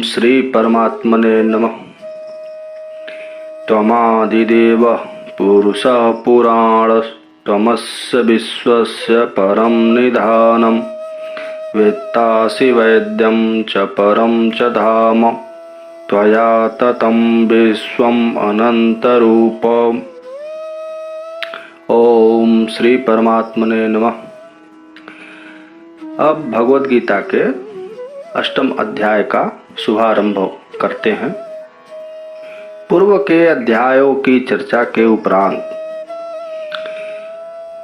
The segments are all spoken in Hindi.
श्री परमात्मने नमः। त्वमादिदेवः पुरुषः पुराणस्त्वमस्य विश्वस्य परं निधानम्। वेत्तासि वैद्यं च परं च धाम। त्वया ततं विश्वम् अनन्तरूपम्। ओम श्री परमात्मने नमः। अब भगवद गीता के अष्टम अध्याय का शुभारंभ करते हैं। पूर्व के अध्यायों की चर्चा के उपरांत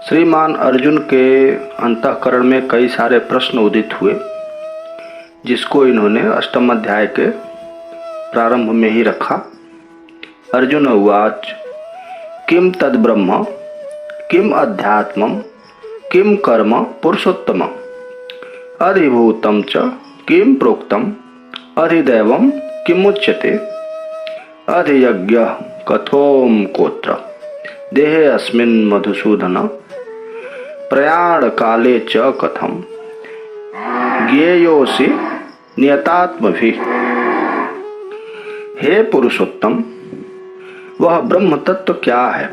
श्रीमान अर्जुन के अंतःकरण में कई सारे प्रश्न उदित हुए, जिसको इन्होंने अष्टम अध्याय के प्रारंभ में ही रखा। अर्जुन उवाच किम तद ब्रह्म किम अध्यात्मं किम कर्म पुरुषोत्तम अधिभूतं च किम प्रोक्तम अधिदैवं किमुच्यते अधियज्ञः कथोम कोत्र देहे अस्मिन् मधुसूदन प्रयाण काले च कथम ज्ञेयोऽसि नियतात्मभिः। हे पुरुषोत्तम, वह ब्रह्म तत्व क्या है?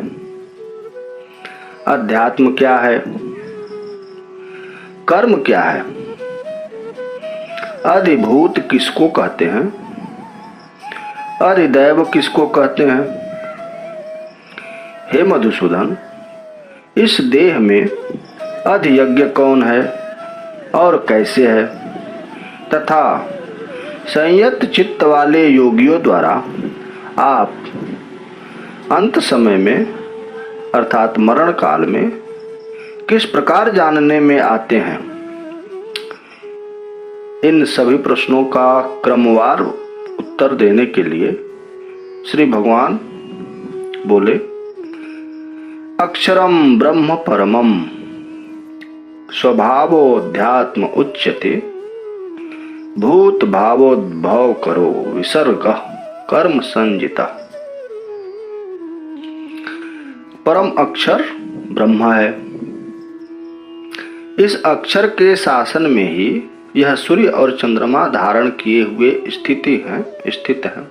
अध्यात्म क्या है? कर्म क्या है? अधिभूत किसको कहते हैं? अधिदैव किसको कहते हैं? हे मधुसूदन, इस देह में अधियज्ञ कौन है और कैसे है, तथा संयत चित्त वाले योगियों द्वारा आप अंत समय में अर्थात मरण काल में किस प्रकार जानने में आते हैं? इन सभी प्रश्नों का क्रमवार उत्तर देने के लिए श्री भगवान बोले, अक्षरम ब्रह्म परमम स्वभावोध्यात्म उच्यते भूत भावोद्भव करो विसर्ग कर्म संजिता। परम अक्षर ब्रह्म है। इस अक्षर के शासन में ही यह सूर्य और चंद्रमा धारण किए हुए स्थित है।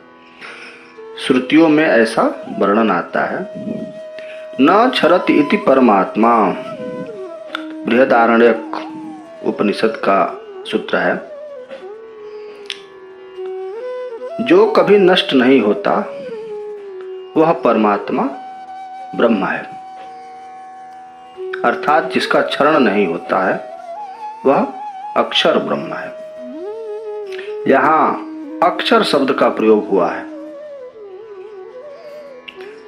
श्रुतियों में ऐसा वर्णन आता है। न क्षरति इति परमात्मा, बृहदारण्यक उपनिषद का सूत्र है। जो कभी नष्ट नहीं होता वह परमात्मा ब्रह्म है, अर्थात जिसका क्षरण नहीं होता है वह अक्षर ब्रह्म है। यहाँ अक्षर शब्द का प्रयोग हुआ है।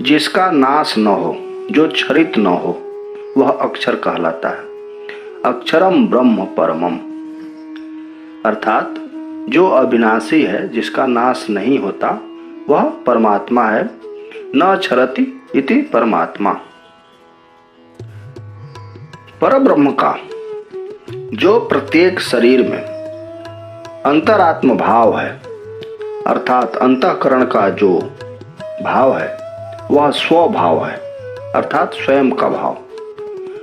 जिसका नाश न हो, जो क्षरित न हो, वह अक्षर कहलाता है। अक्षरम ब्रह्म परमम, अर्थात जो अविनाशी है, जिसका नाश नहीं होता, वह परमात्मा है। न क्षरति इति परमात्मा। परब्रह्म का जो प्रत्येक शरीर में अंतरात्म भाव है, अर्थात अंतःकरण का जो भाव है, वह स्वभाव है, अर्थात स्वयं का भाव।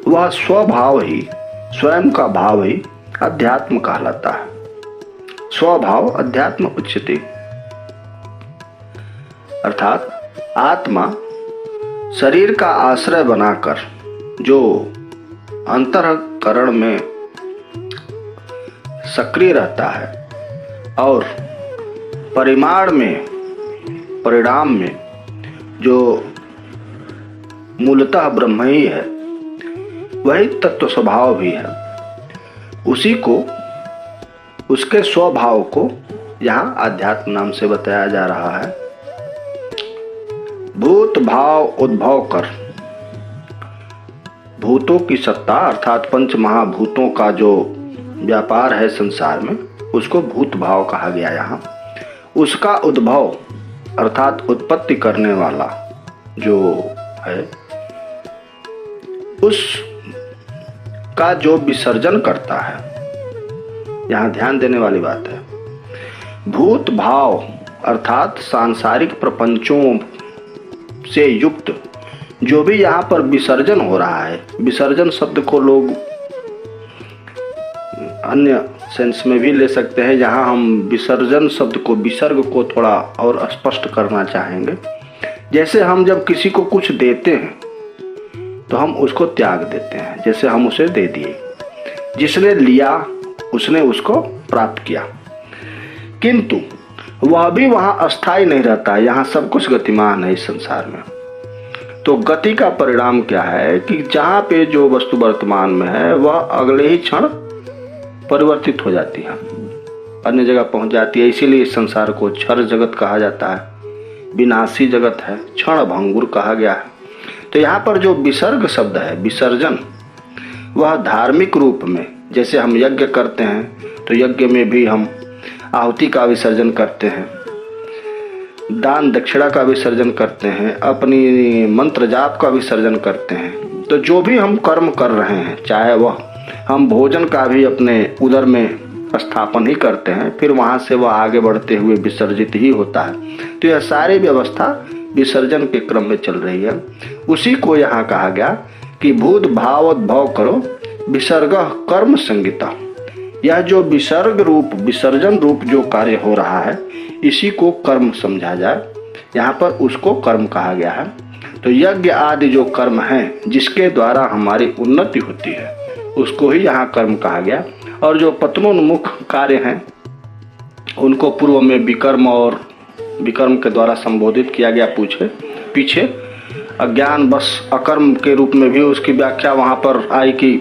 वह स्वभाव ही, स्वयं का भाव ही अध्यात्म कहलाता है। स्वभाव अध्यात्म उच्यते, अर्थात आत्मा शरीर का आश्रय बनाकर जो अंतःकरण में सक्रिय रहता है और परिणाम में जो मूलतः ब्रह्म ही है, वही तत्व स्वभाव भी है। उसी को, उसके स्वभाव को यहाँ अध्यात्म नाम से बताया जा रहा है। भूत भाव उद्भव कर, भूतों की सत्ता अर्थात पंच महाभूतों का जो व्यापार है संसार में, उसको भूत भाव कहा गया। यहाँ उसका उद्भव अर्थात उत्पत्ति करने वाला जो है, उस का जो विसर्जन करता है, यहाँ ध्यान देने वाली बात है। भूत भाव अर्थात सांसारिक प्रपंचों से युक्त जो भी यहाँ पर विसर्जन हो रहा है, विसर्जन शब्द को लोग अन्य सेंस में भी ले सकते हैं। यहाँ हम विसर्जन शब्द को, विसर्ग को थोड़ा और स्पष्ट करना चाहेंगे। जैसे हम जब किसी को कुछ देते हैं तो हम उसको त्याग देते हैं, जैसे हम उसे दे दिए, जिसने लिया उसने उसको प्राप्त किया, किंतु वह भी वहाँ अस्थायी नहीं रहता। यहाँ सब कुछ गतिमान है इस संसार में। तो गति का परिणाम क्या है कि जहाँ पे जो वस्तु वर्तमान में है वह अगले ही क्षण परिवर्तित हो जाती है, अन्य जगह पहुंच जाती है। इसीलिए इस संसार को क्षर जगत कहा जाता है, विनाशी जगत है, क्षण भंगुर कहा गया है। तो यहाँ पर जो विसर्ग शब्द है, विसर्जन, वह धार्मिक रूप में, जैसे हम यज्ञ करते हैं तो यज्ञ में भी हम आहुति का विसर्जन करते हैं, दान दक्षिणा का विसर्जन करते हैं, अपनी मंत्र जाप का विसर्जन करते हैं। तो जो भी हम कर्म कर रहे हैं, चाहे वह हम भोजन का भी अपने उदर में स्थापन ही करते हैं, फिर वहाँ से वह आगे बढ़ते हुए विसर्जित ही होता है। तो यह सारी व्यवस्था विसर्जन के क्रम में चल रही है। उसी को यहाँ कहा गया कि भूत भावोद्भव करो विसर्ग कर्म संगीता। यह जो विसर्ग रूप, विसर्जन रूप जो कार्य हो रहा है, इसी को कर्म समझा जाए। यहाँ पर उसको कर्म कहा गया है। तो यज्ञ आदि जो कर्म हैं जिसके द्वारा हमारी उन्नति होती है, उसको ही यहाँ कर्म कहा गया। और जो पतनोन्मुख कार्य हैं उनको पूर्व में विकर्म और विकर्म के द्वारा संबोधित किया गया। पीछे अज्ञान बस अकर्म के रूप में भी उसकी व्याख्या वहाँ पर आई कि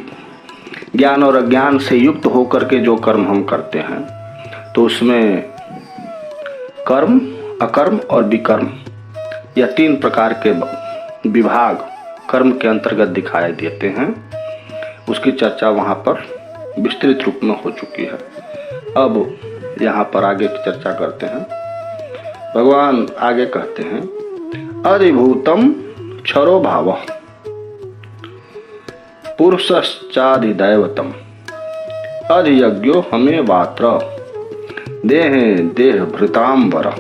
ज्ञान और अज्ञान से युक्त होकर के जो कर्म हम करते हैं, तो उसमें कर्म, अकर्म और विकर्म, यह 3 प्रकार के विभाग कर्म के अंतर्गत दिखाई देते हैं। उसकी चर्चा वहाँ पर विस्तृत रूप में हो चुकी है। अब यहाँ पर आगे की चर्चा करते हैं। भगवान आगे कहते हैं, अधिभूतम क्षरो भाव पुरुषश्चाधिदैवतम अधियज्ञो हमें वात्र देहे देह भृतांबर।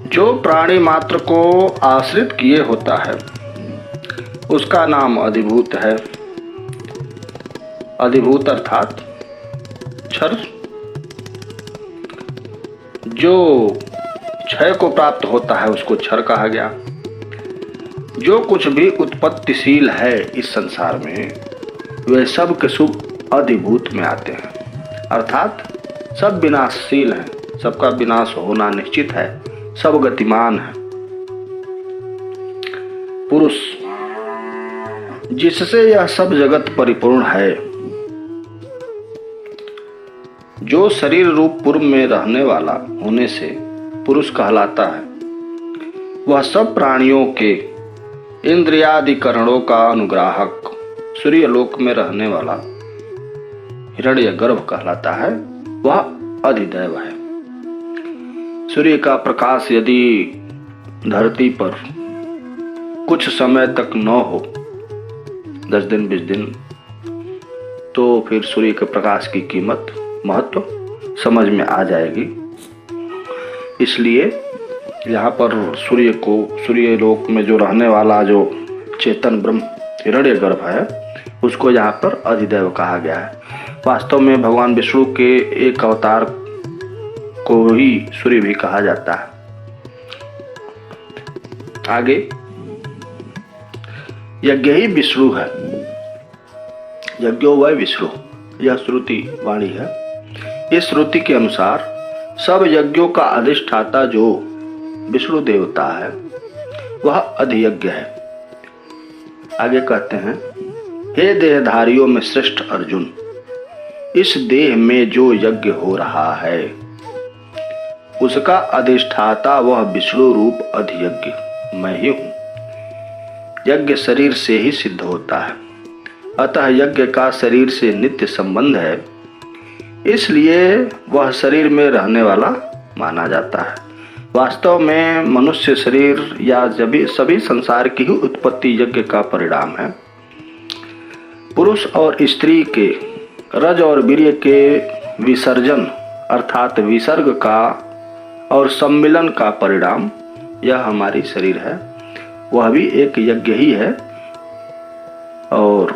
जो प्राणी मात्र को आश्रित किए होता है उसका नाम अधिभूत है। अधिभूत अर्थात क्षर। जो क्षय को प्राप्त होता है उसको क्षर कहा गया। जो कुछ भी उत्पत्तिशील है इस संसार में, वे सब के सब अधिभूत में आते हैं, अर्थात सब विनाशशील हैं, सबका विनाश होना निश्चित है, सब गतिमान है। पुरुष, जिससे यह सब जगत परिपूर्ण है, जो शरीर रूप पूर्व में रहने वाला होने से पुरुष कहलाता है, वह सब प्राणियों के इंद्रियादिकरणों का अनुग्राहक सूर्य लोक में रहने वाला हिरण्यगर्भ कहलाता है, वह अधिदैव है। सूर्य का प्रकाश यदि धरती पर कुछ समय तक न हो, 10 दिन 20 दिन, तो फिर सूर्य के प्रकाश की कीमत, महत्व समझ में आ जाएगी। इसलिए यहाँ पर सूर्य को, सूर्य लोक में जो रहने वाला जो चेतन ब्रह्म हिरण्यगर्भ है, उसको यहाँ पर अधिदैव कहा गया है। वास्तव में भगवान विष्णु के एक अवतार को ही सूर्य भी कहा जाता है। आगे, यज्ञ ही विष्णु है, यज्ञो वै विष्णु, यह श्रुति वाणी है। इस श्रुति के अनुसार सब यज्ञों का अधिष्ठाता जो विष्णु देवता है, वह अधियज्ञ है। आगे कहते हैं, हे देहधारियों में श्रेष्ठ अर्जुन, इस देह में जो यज्ञ हो रहा है उसका अधिष्ठाता वह विष्णु रूप अधियज्ञ मैं ही हूं। यज्ञ शरीर से ही सिद्ध होता है, अतः यज्ञ का शरीर से नित्य संबंध है, इसलिए वह शरीर में रहने वाला माना जाता है। वास्तव में मनुष्य शरीर या सभी संसार की ही उत्पत्ति यज्ञ का परिणाम है। पुरुष और स्त्री के रज और वीर्य के विसर्जन अर्थात विसर्ग का और सम्मिलन का परिणाम यह हमारी शरीर है, वह भी एक यज्ञ ही है। और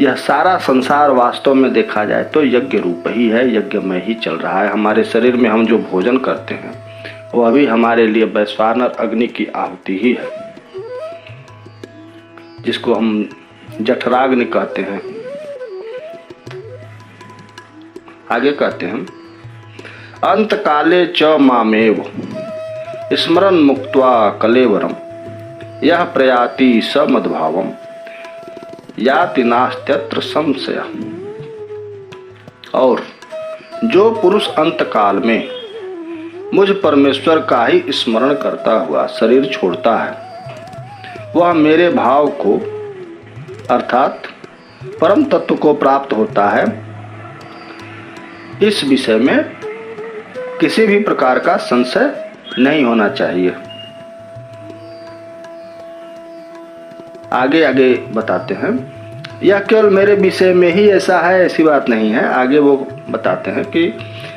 यह सारा संसार वास्तव में देखा जाए तो यज्ञ रूप ही है, यज्ञ में ही चल रहा है। हमारे शरीर में हम जो भोजन करते हैं वह भी हमारे लिए वैश्वानर अग्नि की आहुति ही है, जिसको हम जठराग्नि कहते हैं। आगे कहते हैं, अंत काले च मामेव स्मरन मुक्त्वा कलेवरम यह प्रयाति स मद्भावम याति नास्त्यत्र संशय। और जो पुरुष अंत काल में मुझ परमेश्वर का ही स्मरण करता हुआ शरीर छोड़ता है वह मेरे भाव को अर्थात परम तत्व को प्राप्त होता है। इस विषय में किसी भी प्रकार का संशय नहीं होना चाहिए। आगे आगे बताते हैं, यह केवल मेरे विषय में ही ऐसा है ऐसी बात नहीं है। आगे वो बताते हैं कि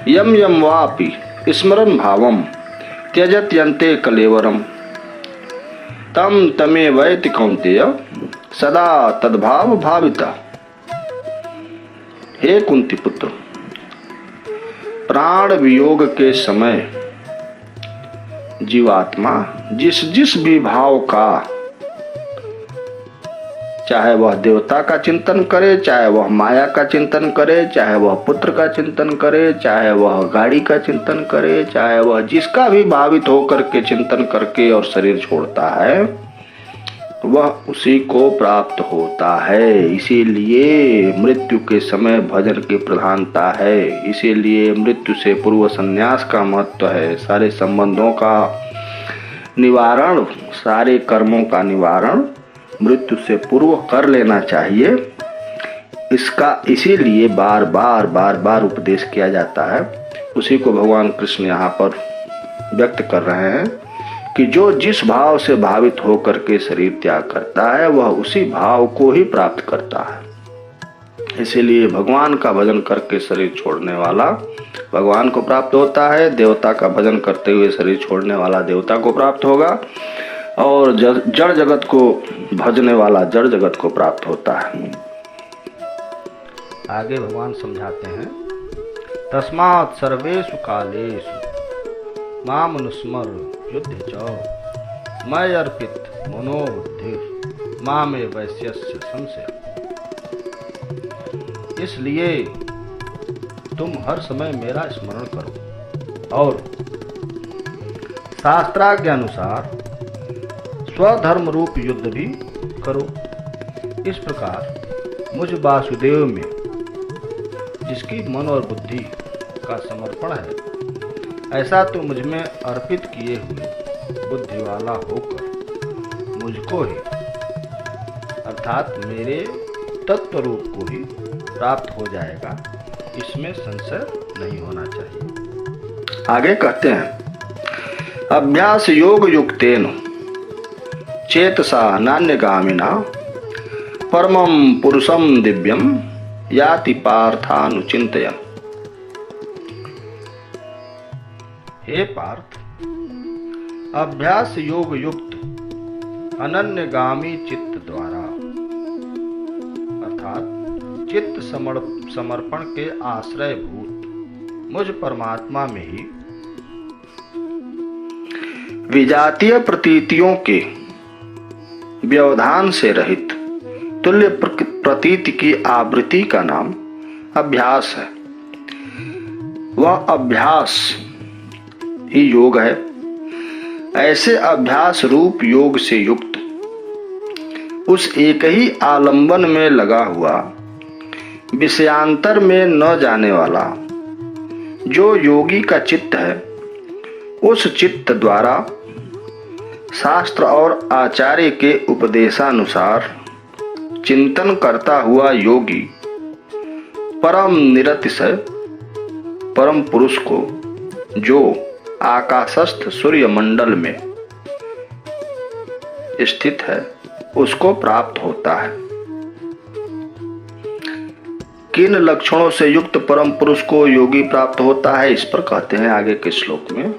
यम यम वापि स्मरण भावम त्यजत यन्ते कलेवरम तम तमे वैति कौन्तेय सदा तद्भाव भाविता। हे कुंती पुत्र, प्राण वियोग के समय जीवात्मा जिस जिस भी भाव का, चाहे वह देवता का चिंतन करे, चाहे वह माया का चिंतन करे, चाहे वह पुत्र का चिंतन करे, चाहे वह गाड़ी का चिंतन करे, चाहे वह जिसका भी भावित होकर के चिंतन करके और शरीर छोड़ता है वह उसी को प्राप्त होता है। इसीलिए मृत्यु के समय भजन की प्रधानता है, इसीलिए मृत्यु से पूर्व संन्यास का महत्व है। सारे संबंधों का निवारण, सारे कर्मों का निवारण मृत्यु से पूर्व कर लेना चाहिए। इसका इसीलिए बार बार उपदेश किया जाता है। उसी को भगवान कृष्ण यहाँ पर व्यक्त कर रहे हैं कि जो जिस भाव से भावित होकर के शरीर त्याग करता है वह उसी भाव को ही प्राप्त करता है। इसीलिए भगवान का भजन करके शरीर छोड़ने वाला भगवान को प्राप्त होता है, देवता का भजन करते हुए शरीर छोड़ने वाला देवता को प्राप्त होगा, और जड़ जगत को भजने वाला जड़ जगत को प्राप्त होता है। आगे भगवान समझाते हैं, तस्मात् सर्वेषु कालेषु माम अनुस्मर युद्ध च मयि अर्पित मनोबुद्धिर् मामे वैश्यस्य संशय। इसलिए तुम हर समय मेरा स्मरण करो और शास्त्राज्ञा अनुसार स्वधर्म रूप युद्ध भी करो। इस प्रकार मुझ वासुदेव में जिसकी मन और बुद्धि का समर्पण है, ऐसा तो मुझ में अर्पित किए हुए बुद्धि वाला होकर मुझको ही अर्थात मेरे तत्व रूप को ही प्राप्त हो जाएगा, इसमें संशय नहीं होना चाहिए। आगे कहते हैं, अभ्यास योग युक्तेन चेतसा नान्यगामिना परमं पुरुषं दिव्यं याति पार्थानुचिंतयन्। हे पार्थ, अभ्यास योग युक्त अनन्यगामी चित्त द्वारा अर्थात चित्त समर्पण के आश्रय भूत मुझ परमात्मा में ही विजातीय प्रतीतियों के व्यवधान से रहित तुल्य प्रतीति की आवृत्ति का नाम अभ्यास है। वह अभ्यास ही योग है। ऐसे अभ्यास रूप योग से युक्त उस एक ही आलंबन में लगा हुआ विषयांतर में न जाने वाला जो योगी का चित्त है, उस चित्त द्वारा शास्त्र और आचार्य के उपदेशानुसार चिंतन करता हुआ योगी परम निरतिशय परम पुरुष को जो आकाशस्थ सूर्य मंडल में स्थित है उसको प्राप्त होता है। किन लक्षणों से युक्त परम पुरुष को योगी प्राप्त होता है, इस पर कहते हैं आगे के श्लोक में,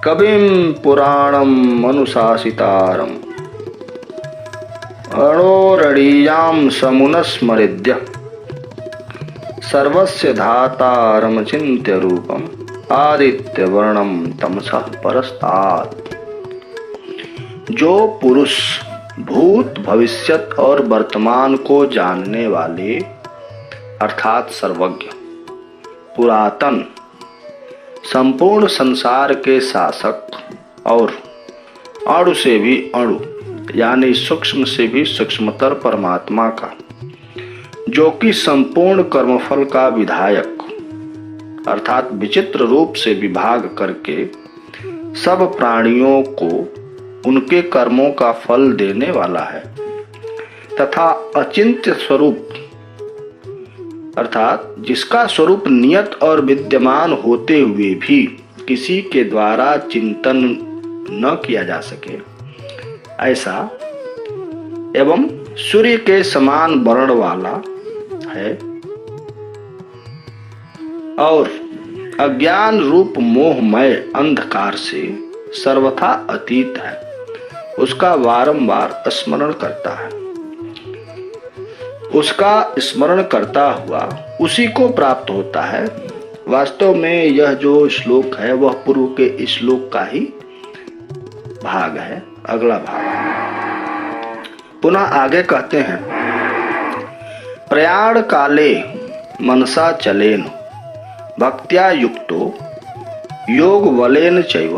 कविम पुराणम अनुशासितारम अणोरणीयम तृतीयां समुनस्मृत्य सर्वस्य धातारमचिन्त्य रूपम आदित्य वर्णम तमसः परस्तात्। जो पुरुष भूत भविष्यत और वर्तमान को जानने वाले अर्थात सर्वज्ञ, पुरातन, संपूर्ण संसार के शासक और अणु से भी अणु यानी सूक्ष्म से भी सूक्ष्मतर परमात्मा का, जो कि संपूर्ण कर्मफल का विधायक अर्थात विचित्र रूप से विभाग करके सब प्राणियों को उनके कर्मों का फल देने वाला है, तथा अचिंत्य स्वरूप अर्थात जिसका स्वरूप नियत और विद्यमान होते हुए भी किसी के द्वारा चिंतन न किया जा सके, ऐसा एवं सूर्य के समान वर्ण वाला है और अज्ञान रूप मोहमय अंधकार से सर्वथा अतीत है, उसका वारंवार स्मरण करता है। उसका स्मरण करता हुआ उसी को प्राप्त होता है। वास्तव में यह जो श्लोक है वह पूर्व के श्लोक का ही भाग है, अगला भाग। पुनः आगे कहते हैं, प्रयाण काले मनसा चलेन भक्त्या युक्तो योग बलेन चैव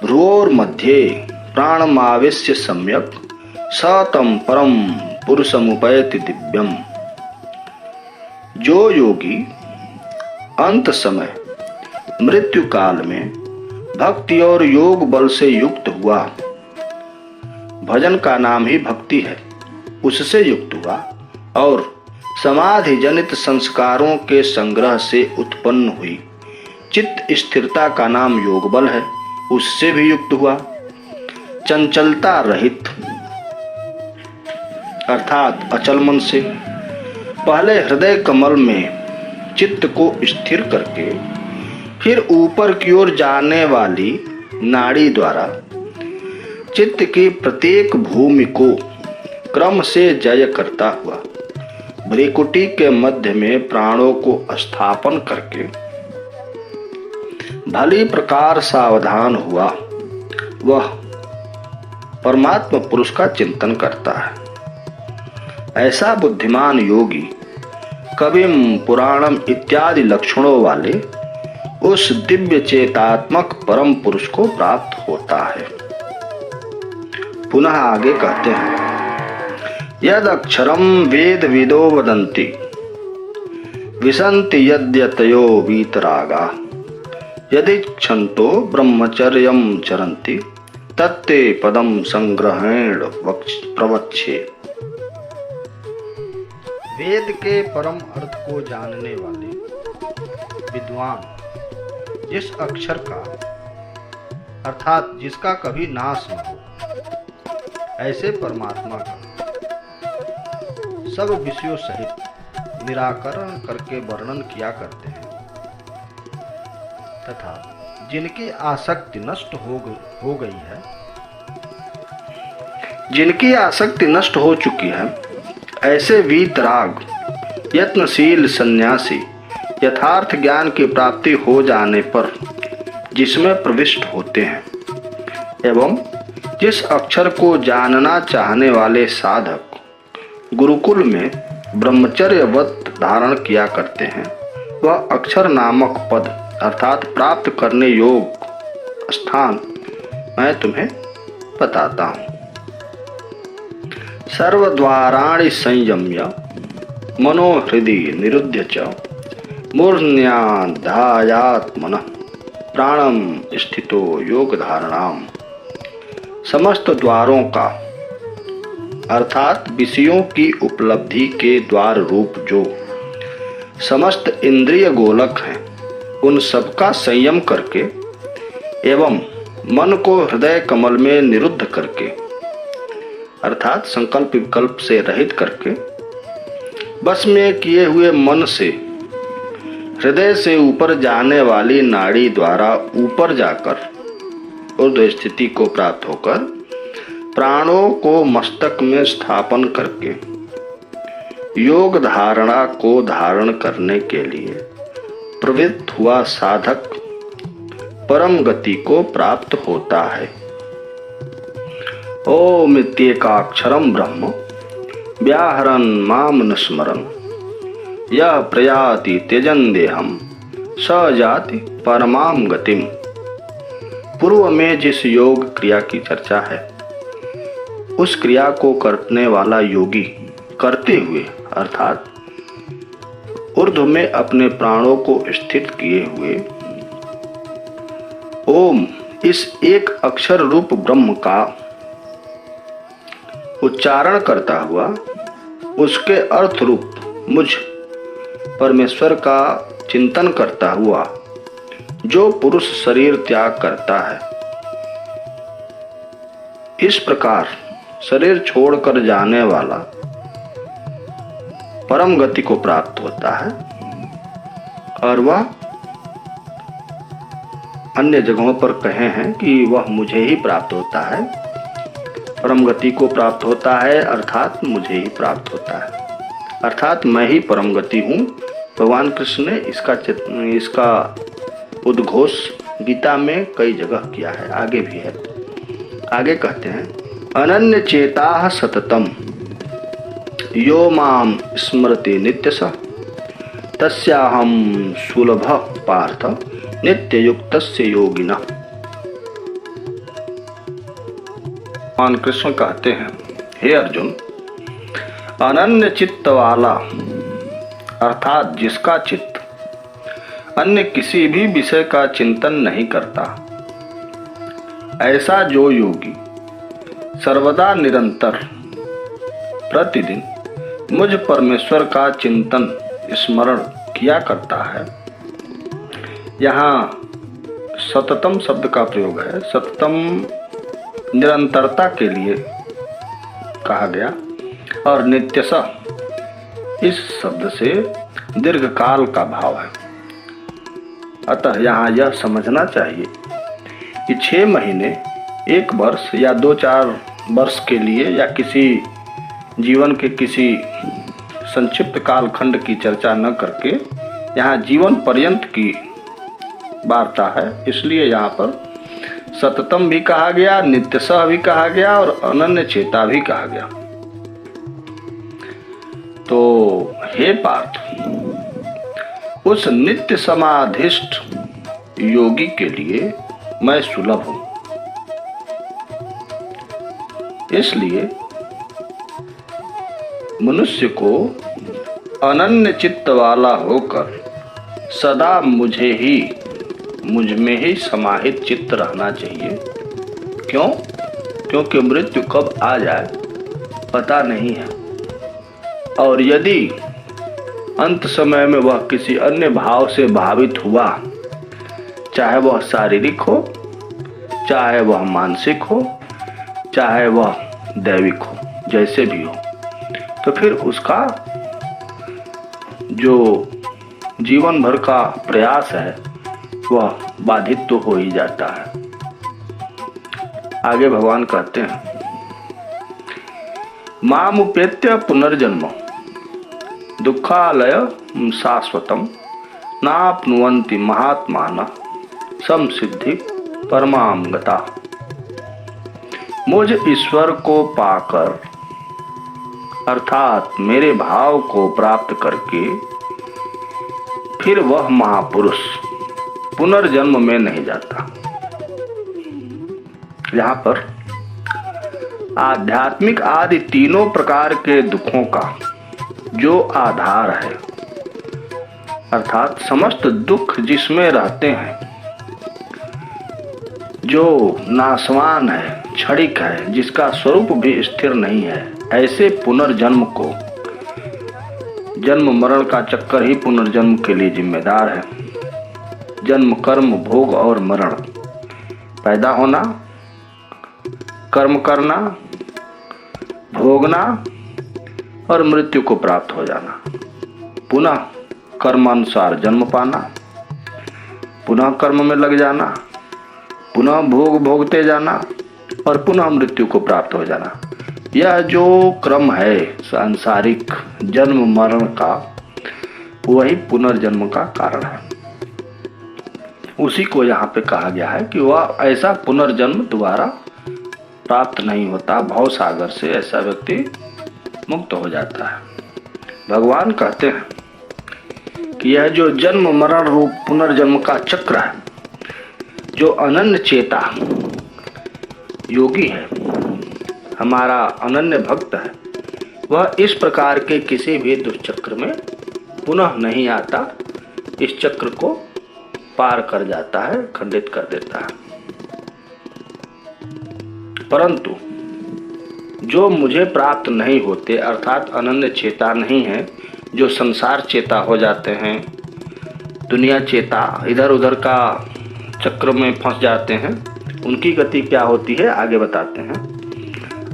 भ्रुवोर मध्ये प्राणमावेश्य सम्यक स तं परम पुरुषमुपैति दिव्यम। जो योगी अंत समय मृत्यु काल में भक्ति और योग बल से युक्त हुआ, भजन का नाम ही भक्ति है, उससे युक्त हुआ और समाधि जनित संस्कारों के संग्रह से उत्पन्न हुई चित्त स्थिरता का नाम योग बल है, उससे भी युक्त हुआ, चंचलता रहित अर्थात अचल मन से पहले हृदय कमल में चित्त को स्थिर करके फिर ऊपर की ओर जाने वाली नाड़ी द्वारा चित्त की प्रत्येक भूमि को क्रम से जय करता हुआ भ्रिकुटी के मध्य में प्राणों को स्थापन करके भली प्रकार सावधान हुआ, वह परमात्मा पुरुष का चिंतन करता है। ऐसा बुद्धिमान योगी कविम पुराणम इत्यादि लक्षणों वाले उस दिव्य चेतात्मक परम पुरुष को प्राप्त होता है। पुनः आगे कहते हैं, यद अक्षरम वेद विदो वदन्ति विसन्ति यद्यतयो वीतरागा यदि क्षंतो ब्रह्मचर्यम चरन्ति तत्ते पदम संग्रहेण प्रवक्ष्ये। वेद के परम अर्थ को जानने वाले विद्वान जिस अक्षर का अर्थात जिसका कभी नाश न हो, ऐसे परमात्मा का सब विषयों सहित निराकरण करके वर्णन किया करते हैं, तथा जिनकी आसक्ति नष्ट हो गई है, जिनकी आसक्ति नष्ट हो चुकी है, ऐसे वीतराग यत्नशील सन्यासी यथार्थ ज्ञान की प्राप्ति हो जाने पर जिसमें प्रविष्ट होते हैं एवं जिस अक्षर को जानना चाहने वाले साधक गुरुकुल में ब्रह्मचर्यवत धारण किया करते हैं, वह अक्षर नामक पद अर्थात प्राप्त करने योग स्थान मैं तुम्हें बताता हूँ। सर्वद्वाराणि संयम्य मनोहृदि निरुद्य च मूर्ध्याधायात्मनः प्राणम स्थितो योग धारणाम। समस्त द्वारों का अर्थात विषयों की उपलब्धि के द्वार रूप जो समस्त इंद्रिय गोलक हैं, उन सबका संयम करके एवं मन को हृदय कमल में निरुद्ध करके अर्थात संकल्प विकल्प से रहित करके बस में किए हुए मन से हृदय से ऊपर जाने वाली नाड़ी द्वारा ऊपर जाकर ऊर्ध्व स्थिति को प्राप्त होकर प्राणों को मस्तक में स्थापन करके योग धारणा को धारण करने के लिए प्रवृत्त हुआ साधक परम गति को प्राप्त होता है। ओम इत्येकाक्षरं ब्रह्म व्याहरन् माम न स्मरन् यः प्रयाति त्यजन् देहम् स जाति परमां गतिम्। पूर्व में जिस योग क्रिया की चर्चा है, उस क्रिया को करने वाला योगी करते हुए अर्थात ऊर्ध्व में अपने प्राणों को स्थित किए हुए ओम इस एक अक्षर रूप ब्रह्म का उच्चारण करता हुआ उसके अर्थ रूप मुझ परमेश्वर का चिंतन करता हुआ जो पुरुष शरीर त्याग करता है, इस प्रकार शरीर छोड़कर जाने वाला परम गति को प्राप्त होता है और वह अन्य जगहों पर कहे हैं कि वह मुझे ही प्राप्त होता है, परम गति को प्राप्त होता है अर्थात मुझे ही प्राप्त होता है, अर्थात मैं ही परम गति हूँ। भगवान कृष्ण ने इसका उद्घोष गीता में कई जगह किया है, आगे भी है। आगे कहते हैं अनन्य चेता सततम यो माम स्मरति नित्यसः तस्याहं सुलभ पार्थ नित्य युक्तस्य योगिनः। भगवान कृष्ण कहते हैं, हे अर्जुन, अनन्य चित्त वाला अर्थात जिसका चित्त अन्य किसी भी विषय का चिंतन नहीं करता, ऐसा जो योगी सर्वदा निरंतर प्रतिदिन मुझ परमेश्वर का चिंतन स्मरण किया करता है। यहाँ सततम शब्द का प्रयोग है। सततम निरंतरता के लिए कहा गया और नित्यशः इस शब्द से दीर्घ काल का भाव है। अतः यहाँ यह समझना चाहिए कि 6 महीने, 1 वर्ष या 2-4 वर्ष के लिए या किसी जीवन के किसी संक्षिप्त कालखंड की चर्चा न करके यहाँ जीवन पर्यंत की वार्ता है। इसलिए यहाँ पर सततम भी कहा गया, नित्यशः भी कहा गया और अनन्य चेता भी कहा गया। तो हे पार्थ, उस नित्य समाधिष्ठ योगी के लिए मैं सुलभ हूं। इसलिए मनुष्य को अनन्य चित्त वाला होकर सदा मुझ में ही समाहित चित्त रहना चाहिए। क्यों? क्योंकि मृत्यु कब आ जाए पता नहीं है, और यदि अंत समय में वह किसी अन्य भाव से भावित हुआ, चाहे वह शारीरिक हो, चाहे वह मानसिक हो, चाहे वह दैविक हो, जैसे भी हो, तो फिर उसका जो जीवन भर का प्रयास है वह बाधित तो हो ही जाता है। आगे भगवान कहते हैं, मामुपेत्य पुनर्जन्म दुःखालय शाश्वतम नाप्नुवन्ति महात्मानः समसिद्धि परमां गता। मुझ ईश्वर को पाकर अर्थात मेरे भाव को प्राप्त करके फिर वह महापुरुष पुनर्जन्म में नहीं जाता। यहाँ पर आध्यात्मिक आदि तीनों प्रकार के दुखों का जो आधार है, अर्थात समस्त दुख जिसमें रहते हैं, जो नाशवान है, क्षणिक है, जिसका स्वरूप भी स्थिर नहीं है, ऐसे पुनर्जन्म को, जन्म मरण का चक्कर ही पुनर्जन्म के लिए जिम्मेदार है। जन्म, कर्म, भोग और मरण, पैदा होना, कर्म करना, भोगना और मृत्यु को प्राप्त हो जाना, पुनः कर्मानुसार जन्म पाना, पुनः कर्म में लग जाना, पुनः भोग भोगते जाना और पुनः मृत्यु को प्राप्त हो जाना। यह जो क्रम है सांसारिक जन्म मरण का, वही पुनर्जन्म का कारण है। उसी को यहाँ पे कहा गया है कि वह ऐसा पुनर्जन्म दोबारा प्राप्त नहीं होता, भव सागर से ऐसा व्यक्ति मुक्त हो जाता है। भगवान कहते हैं कि यह जो जन्म मरण रूप पुनर्जन्म का चक्र है, जो अनन्य चेता योगी है, हमारा अनन्य भक्त है, वह इस प्रकार के किसी भी दुष्चक्र में पुनः नहीं आता, इस चक्र को पार कर जाता है, खंडित कर देता है। परंतु जो मुझे प्राप्त नहीं होते, अर्थात अनन्य चेता नहीं है, जो संसार चेता हो जाते हैं, दुनिया चेता, इधर उधर का चक्र में फंस जाते हैं, उनकी गति क्या होती है आगे बताते हैं।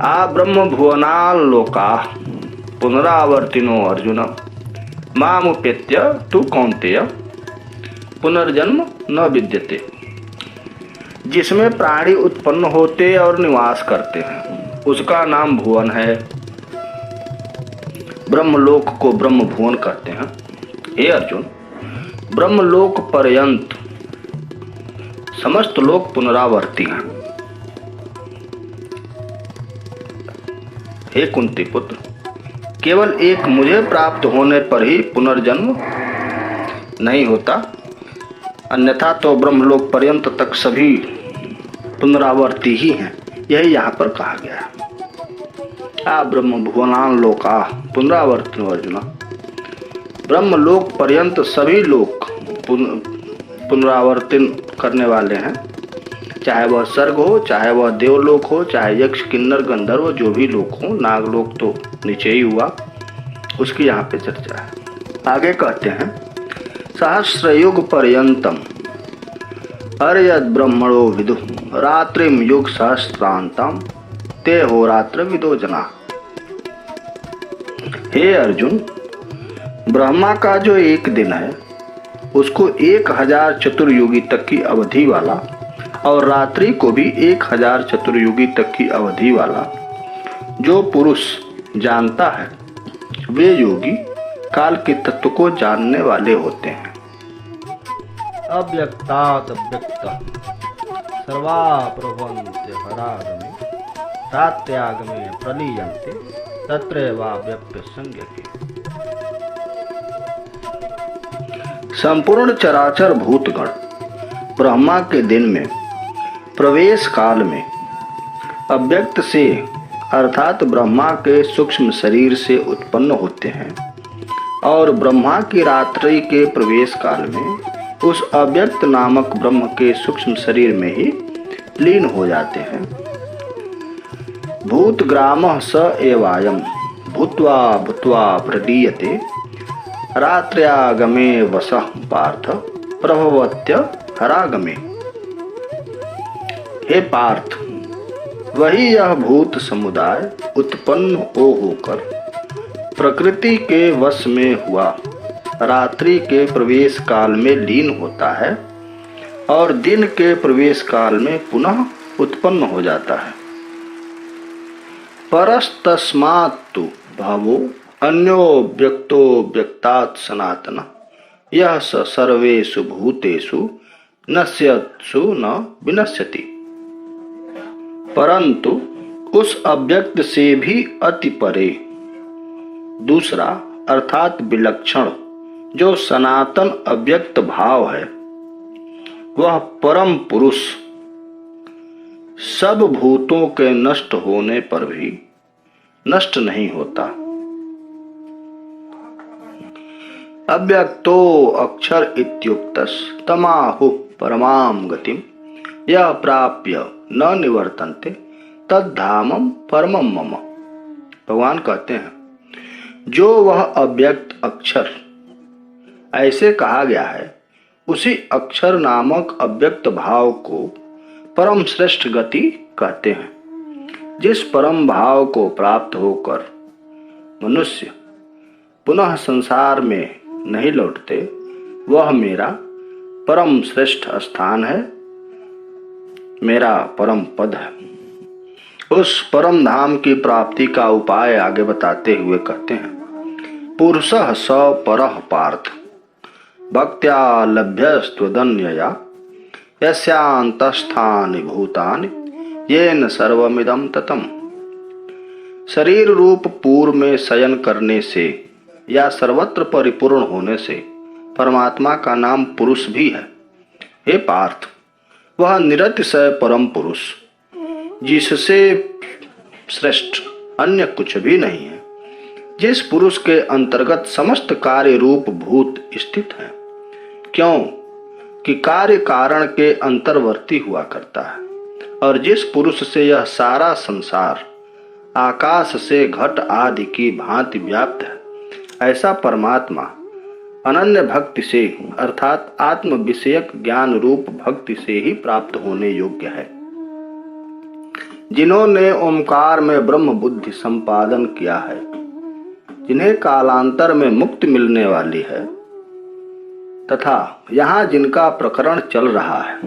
आ ब्रह्म भुवनालोका पुनरावर्तिनो अर्जुन मामुपेत्य तु कौन्तेय पुनर्जन्म न विद्यते। जिसमें प्राणी उत्पन्न होते और निवास करते हैं, उसका नाम भुवन है। ब्रह्मलोक को ब्रह्म भुवन कहते हैं। हे अर्जुन, ब्रह्मलोक पर्यंत समस्त लोक पुनरावर्ती हैं। हे कुंती पुत्र, केवल एक मुझे प्राप्त होने पर ही पुनर्जन्म नहीं होता, अन्यथा तो ब्रह्मलोक पर्यंत तक सभी पुनरावर्ती ही हैं। यही यहाँ पर कहा गया है। आ ब्रह्म भुवनान लोका पुनरावर्तिनो अर्जुन, ब्रह्मलोक पर्यंत सभी लोग पुनरावर्तन करने वाले हैं, चाहे वह स्वर्ग हो, चाहे वह देवलोक हो, चाहे यक्ष किन्नर गंधर्व जो भी लोग हो, नागलोक तो नीचे ही हुआ, उसकी यहाँ पे चर्चा है। आगे कहते हैं सहस्रयुग पर्यंतम अर्यद ब्रह्मणो विदु रात्रिम युग सहस्त्रांतम ते हो रात्र विदो जना। हे अर्जुन, ब्रह्मा का जो एक दिन है उसको 1000 चतुर्युगी तक की अवधि वाला, और रात्रि को भी 1000 चतुर्युगी तक की अवधि वाला जो पुरुष जानता है, वे योगी काल के तत्व को जानने वाले होते हैं। अव्यक्तात् अव्यक्त सर्वा प्रभवन्ति हरागमे रात्यागमे प्रलीयन्ते तत्रैवाव्यप्य संज्ञके। संपूर्ण चराचर भूतगण ब्रह्मा के दिन में प्रवेश काल में अव्यक्त से अर्थात ब्रह्मा के सूक्ष्म शरीर से उत्पन्न होते हैं, और ब्रह्मा की रात्रि के प्रवेश काल में उस अव्यक्त नामक ब्रह्म के सूक्ष्म शरीर में ही लीन हो जाते हैं। भूतग्रामः स एवायं भूत्वा भूत्वा प्रदीयते रात्र्यागमे वसः पार्थ प्रभवत्य हरागमे। हे पार्थ, वही यह भूत समुदाय उत्पन्न होकर प्रकृति के वश में हुआ रात्रि के प्रवेश काल में लीन होता है, और दिन के प्रवेश काल में पुनः उत्पन्न हो जाता है। परस्तस्मात्तु भावो अन्यो व्यक्तो व्यक्तात् सनातन यह स सर्वेषु भूतेषु नश्यत्सु न विनश्यति। परंतु उस अव्यक्त से भी अति परे दूसरा अर्थात विलक्षण जो सनातन अव्यक्त भाव है, वह परम पुरुष सब भूतों के नष्ट होने पर भी नष्ट नहीं होता। अव्यक्तो अक्षर इत्युक्तस् तमाहु परमाम गतिम यह प्राप्य न निवर्तन्ते तद्धामम परमम मम। भगवान कहते हैं, जो वह अव्यक्त अक्षर ऐसे कहा गया है, उसी अक्षर नामक अव्यक्त भाव को परम श्रेष्ठ गति कहते हैं। जिस परम भाव को प्राप्त होकर मनुष्य पुनः संसार में नहीं लौटते, वह मेरा परम श्रेष्ठ स्थान है, मेरा परम पद है। उस परम धाम की प्राप्ति का उपाय आगे बताते हुए कहते हैं, पुरुषः स परः पार्थ भक्त्या लभ्यस्त्वदन्यया यस्यान्तस्थानि भूतानि येन सर्वमिदं ततम्। शरीर रूप पूर्व में शयन करने से या सर्वत्र परिपूर्ण होने से परमात्मा का नाम पुरुष भी है। हे पार्थ, वह निरतिशय परम पुरुष जिससे श्रेष्ठ अन्य कुछ भी नहीं है, जिस पुरुष के अंतर्गत समस्त कार्य रूप भूत स्थित है, क्यों कि कार्य कारण के अंतर्वर्ती हुआ करता है, और जिस पुरुष से यह सारा संसार आकाश से घट आदि की भांति व्याप्त है, ऐसा परमात्मा अनन्य भक्ति से अर्थात आत्म विषयक ज्ञान रूप भक्ति से ही प्राप्त होने योग्य है। जिन्होंने ओंकार में ब्रह्म बुद्धि संपादन किया है, जिन्हें कालांतर में मुक्ति मिलने वाली है, तथा यहाँ जिनका प्रकरण चल रहा है,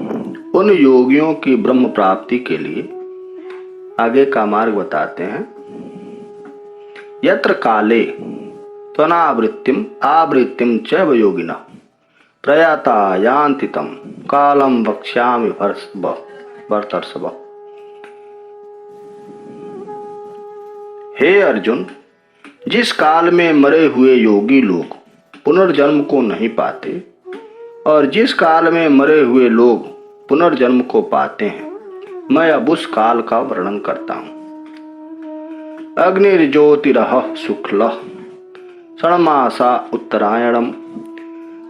उन योगियों की ब्रह्म प्राप्ति के लिए आगे का मार्ग बताते हैं। यत्र काले त्वनावृत्तिम आवृत्तिम चैव योगिनः प्रयाता यान्ति तं कालं वक्ष्यामि भर्तर्षभ। हे अर्जुन, जिस काल में मरे हुए योगी लोग पुनर्जन्म को नहीं पाते और जिस काल में मरे हुए लोग पुनर्जन्म को पाते हैं, मैं अब उस काल का वर्णन करता हूं। अग्निर्ज्योतिरः शुक्लः षण्मासा उत्तरायणम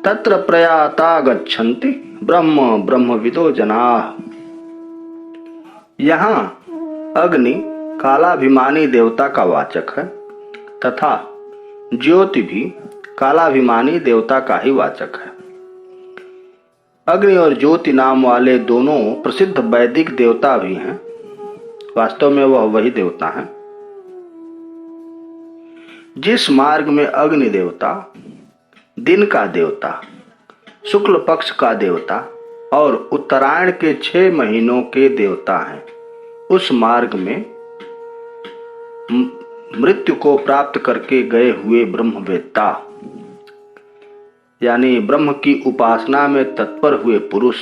तत्र प्रयाता गच्छन्ति ब्रह्म ब्रह्मविदो जनाः। यहाँ अग्नि कालाभिमानी देवता का वाचक है तथा ज्योति भी कालाभिमानी देवता का ही वाचक है। अग्नि और ज्योति नाम वाले दोनों प्रसिद्ध वैदिक देवता भी हैं। वास्तव में वह वही देवता हैं। जिस मार्ग में अग्नि देवता दिन का देवता, शुक्ल पक्ष का देवता और उत्तरायण के 6 महीनों के देवता हैं, उस मार्ग में मृत्यु को प्राप्त करके गए हुए ब्रह्मवेत्ता यानी ब्रह्म की उपासना में तत्पर हुए पुरुष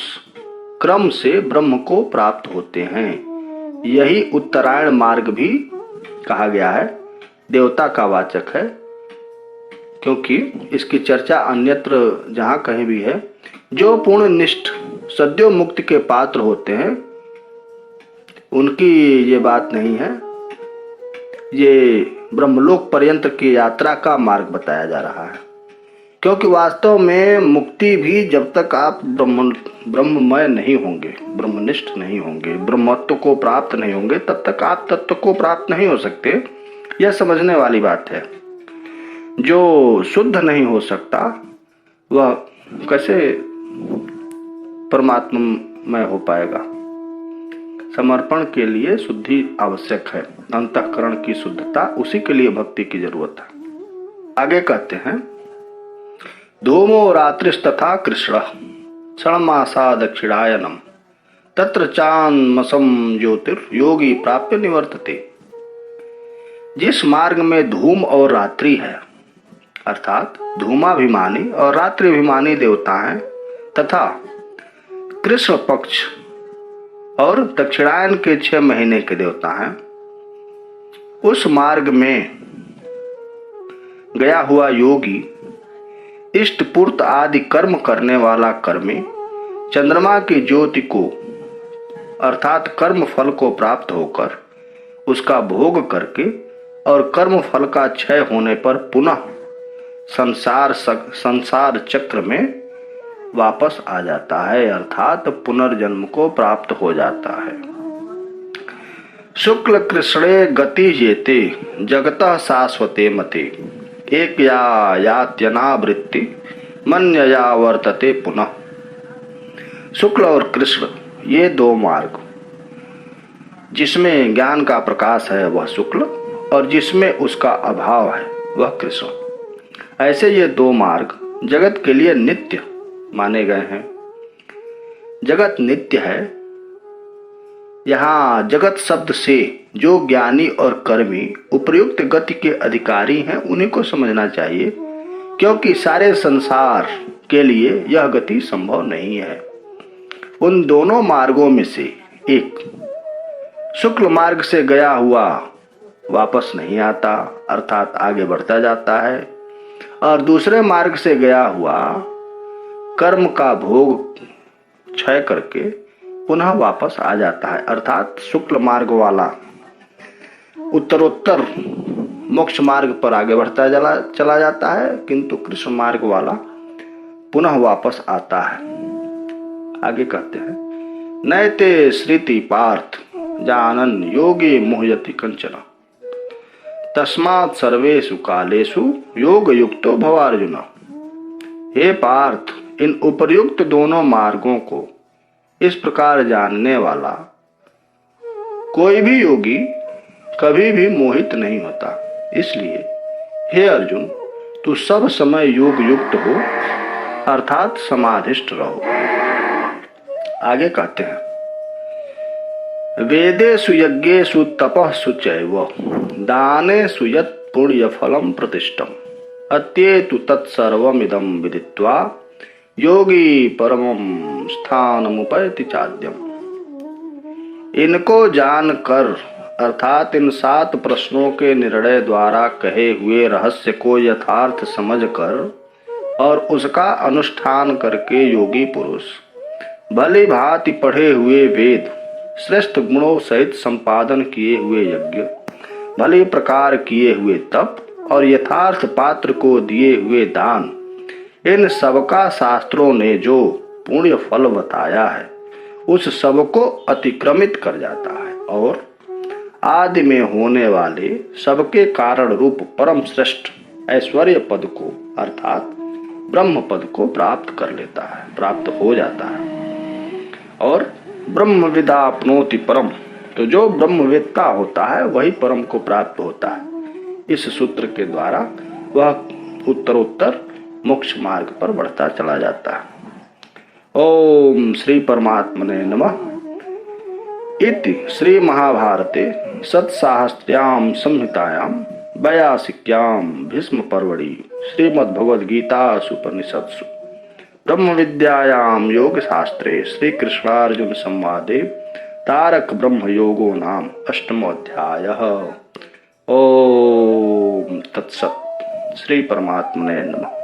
क्रम से ब्रह्म को प्राप्त होते हैं। यही उत्तरायण मार्ग भी कहा गया है, देवता का वाचक है, क्योंकि इसकी चर्चा अन्यत्र जहाँ कहीं भी है। जो पूर्ण निष्ठ सद्यो मुक्ति के पात्र होते हैं उनकी ये बात नहीं है, ये ब्रह्मलोक पर्यंत की यात्रा का मार्ग बताया जा रहा है। क्योंकि वास्तव में मुक्ति भी जब तक आप ब्रह्ममय नहीं होंगे, ब्रह्मनिष्ठ नहीं होंगे, ब्रह्मत्व को प्राप्त नहीं होंगे, तब तक आप तत्व को प्राप्त नहीं हो सकते। यह समझने वाली बात है। जो शुद्ध नहीं हो सकता वह कैसे परमात्ममय हो पाएगा। समर्पण के लिए शुद्धि आवश्यक है, अंतःकरण की शुद्धता, उसी के लिए भक्ति की जरूरत है। आगे कहते हैं, धूमो रात्रिस्तथा कृष्ण षण्मासा दक्षिणायनम तत्र चान्मसम ज्योतिर्योगी प्राप्य निवर्तते। जिस मार्ग में धूम और रात्रि है, अर्थात धूमाभिमानी और रात्रिभिमानी देवता हैं तथा कृष्ण पक्ष और दक्षिणायन के 6 महीने के देवता हैं, उस मार्ग में गया हुआ योगी इष्ट पूर्त आदि कर्म करने वाला कर्मी चंद्रमा की ज्योति को अर्थात कर्म फल को प्राप्त होकर उसका भोग करके और कर्म फल का क्षय होने पर पुनः संसार चक्र में वापस आ जाता है, अर्थात पुनर्जन्म को प्राप्त हो जाता है। शुक्ल कृष्णे गति जेते जगतः शाश्वते मते एक यात्यनावृत्ति मन्यया वर्तते पुनः। शुक्ल और कृष्ण ये 2 मार्ग, जिसमें ज्ञान का प्रकाश है वह शुक्ल और जिसमें उसका अभाव है वह कृष्ण। ऐसे ये 2 मार्ग जगत के लिए नित्य माने गए हैं। जगत नित्य है यहाँ जगत शब्द से जो ज्ञानी और कर्मी उपयुक्त गति के अधिकारी हैं उन्हीं को समझना चाहिए, क्योंकि सारे संसार के लिए यह गति संभव नहीं है। उन दोनों मार्गों में से एक शुक्ल मार्ग से गया हुआ वापस नहीं आता, अर्थात आगे बढ़ता जाता है, और दूसरे मार्ग से गया हुआ कर्म का भोग क्षय करके पुनः वापस आ जाता है। अर्थात शुक्ल मार्ग वाला उत्तरोत्तर मोक्ष मार्ग पर आगे बढ़ता चला जाता है, किंतु कृष्ण मार्ग वाला पुनः वापस आता है। आगे कहते हैं, नैते श्रुति पार्थ जानन योगी मुह्यति कंचन तस्मात् सर्वेषु कालेषु योग युक्तो भवार्जुन। हे पार्थ, इन उपर्युक्त दोनों मार्गों को इस प्रकार जानने वाला कोई भी योगी कभी भी मोहित नहीं होता। इसलिए हे अर्जुन, तू सब समय योग युक्त हो, अर्थात समाधिष्ठ रहो। आगे कहते हैं, वेदेषु यज्ञेषु तपःसु चैव दानेषु यत् पुण्य फलम प्रतिष्ठम अत्येतु तत्सर्वमिदं विदित्वा योगी परमं स्थानमुपैति चाद्यम। इनको जानकर, अर्थात इन 7 प्रश्नों के निर्णय द्वारा कहे हुए रहस्य को यथार्थ समझकर और उसका अनुष्ठान करके योगी पुरुष भली भांति पढ़े हुए वेद, श्रेष्ठ गुणों सहित संपादन किए हुए यज्ञ, भली प्रकार किए हुए तप और यथार्थ पात्र को दिए हुए दान, इन सबका शास्त्रों ने जो पुण्य फल बताया है उस सब को अतिक्रमित कर जाता है और आदि में होने वाले सबके कारण रूप परम श्रेष्ठ ऐश्वर्य पद को, अर्थात ब्रह्म पद को प्राप्त कर लेता है, प्राप्त हो जाता है। और ब्रह्म विदा अपनोति परम, तो जो ब्रह्मवेत्ता होता है वही परम को प्राप्त होता है। इस सूत्र के द्वारा वह उत्तरोत्तर मोक्ष मार्ग पर बढ़ता चला जाता है। ओम श्री परमात्मने नमः। इति श्री महाभारते सत्साहस्र्यां संहितायां 82 भीष्म पर्वणि श्रीमद्भगवद्गीतासु उपनिषत्सु ब्रह्म विद्यायां योग शास्त्रे श्री कृष्णार्जुन संवादे तारक ब्रह्म योगो नाम 8वां अध्यायः। ओम तत्सत्। श्री परमात्मने नमः।